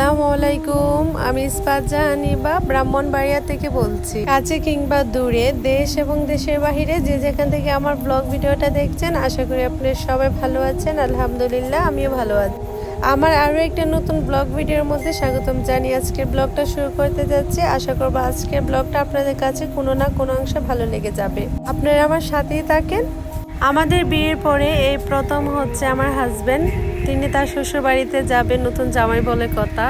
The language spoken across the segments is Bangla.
আসসালামু আলাইকুম। আমি ইসফাত জাহানিবা ব্রাহ্মণবাড়িয়া থেকে বলছি। কাছে কিংবা দূরে, দেশ এবং দেশের বাহিরে যে যেখান থেকে আমার ব্লগ ভিডিওটা দেখছেন, আশা করি আপনারা সবাই ভালো আছেন। আলহামদুলিল্লাহ, আমিও ভালো আছি। আমার আরও একটা নতুন ব্লগ ভিডিওর মধ্যে স্বাগতম জানিয়ে আজকের ব্লগটা শুরু করতে যাচ্ছি। আশা করব আজকের ব্লগটা আপনাদের কাছে কোনো না কোনো অংশে ভালো লেগে যাবে। আপনারা আমার সাথেই থাকেন। আমাদের বিয়ের পরে এই প্রথম হচ্ছে আমার হাজবেন্ড, তিনি তার শ্বশুর বাড়িতে যাবে নতুন জামাই বলে কথা।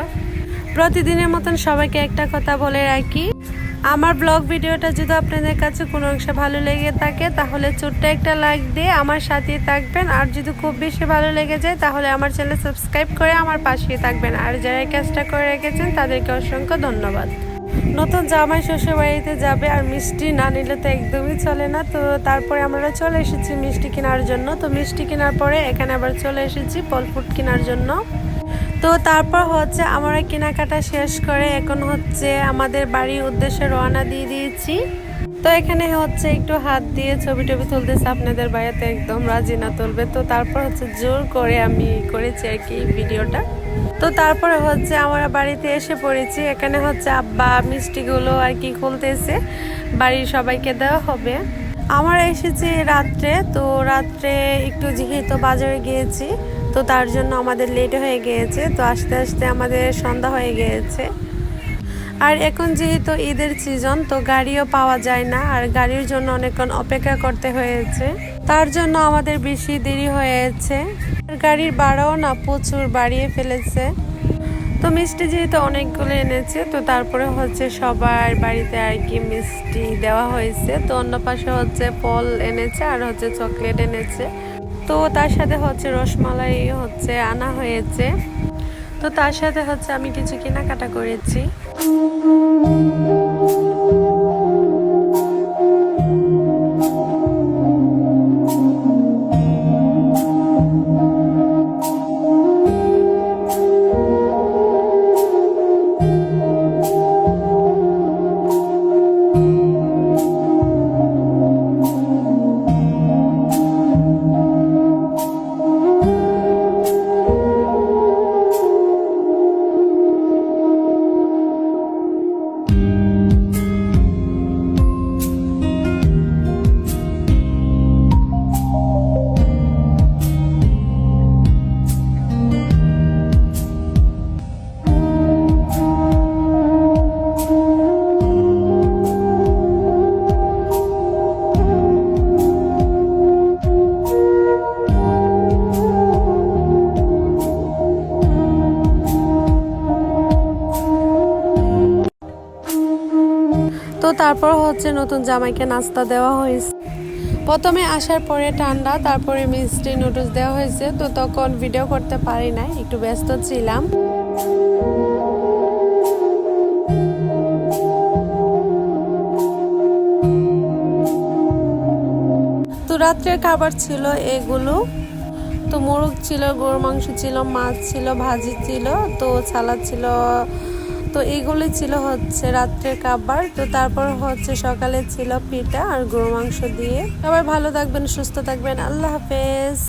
প্রতিদিনের মতন সবাইকে একটা কথা বলে রাখি, আমার ব্লগ ভিডিওটা যদি আপনাদের কাছে কোনো অংশে ভালো লেগে থাকে তাহলে ছোট্ট একটা লাইক দিয়ে আমার সাথেই থাকবেন। আর যদি খুব বেশি ভালো লেগে যায় তাহলে আমার চ্যানেল সাবস্ক্রাইব করে আমার পাশেই থাকবেন। আর যারা এই কাজটা করে রেখেছেন তাদেরকে অসংখ্য ধন্যবাদ। নতুন জামাই শ্বশুর বাড়িতে যাবে আর মিষ্টি না নিলে তো একদমই চলে না। তো তারপরে আমরা চলে এসেছি মিষ্টি কেনার জন্য। তো মিষ্টি কেনার পরে এখানে আবার চলে এসেছি ফল ফ্রুট কেনার জন্য। তো তারপর হচ্ছে আমরা কেনাকাটা শেষ করে এখন হচ্ছে আমাদের বাড়ির উদ্দেশ্যে রওনা দিয়ে দিয়েছি। তো এখানে হচ্ছে একটু হাত দিয়ে ছবি টবি তুলতেছে, আপনাদের বাড়িতে একদম রাজি না তুলবে। তো তারপর হচ্ছে জোর করে আমি করেছি আর কি ভিডিওটা। তো তারপরে হচ্ছে আমরা বাড়িতে এসে পড়েছি। এখানে হচ্ছে আব্বা মিষ্টিগুলো আর কি খুলতেছে, বাড়ির সবাইকে দেওয়া হবে। আমরা এসেছি রাত্রে। তো রাত্রে একটু যেহেতু বাজারে গিয়েছি তো তার জন্য আমাদের লেট হয়ে গিয়েছে। তো আস্তে আস্তে আমাদের সন্ধ্যা হয়ে গিয়েছে। আর এখন যেহেতু ঈদের সিজন তো গাড়িও পাওয়া যায় না, আর গাড়ির জন্য অনেকক্ষণ অপেক্ষা করতে হয়েছে। তার জন্য আমাদের বেশি দেরি হয়েছে। গাড়ির ভাড়াও না প্রচুর বাড়িয়ে ফেলেছে। তো মিষ্টি যেহেতু অনেকগুলো এনেছে তো তারপরে হচ্ছে সবার বাড়িতে আর কি মিষ্টি দেওয়া হয়েছে। তো অন্য পাশে হচ্ছে ফল এনেছে আর হচ্ছে চকলেট এনেছে। তো তার সাথে হচ্ছে রসমালাই হচ্ছে আনা হয়েছে। তো তার সাথে হচ্ছে আমি কিছু কেনাকাটা করেছি। তো তারপর হচ্ছে নতুন জামাইকে নাস্তা দেওয়া হয়েছে। প্রথমে আসার পরে ঠান্ডা, তারপরে মিষ্টি নুডলস দেওয়া হয়েছে। তো তখন ভিডিও করতে পারি নাই, একটু ব্যস্ত ছিলাম। তো রাত্রের খাবার ছিল এগুলো। তো মোরগ ছিল, গরুর মাংস ছিল, মাছ ছিল, ভাজি ছিল, তো সালাদ ছিল। তো এইগুলি ছিল হচ্ছে রাত্রের খাবার। তো তারপর হচ্ছে সকালে ছিল পিঠা আর গরুর মাংস দিয়ে। সবাই ভালো থাকবেন, সুস্থ থাকবেন। আল্লাহ হাফেজ।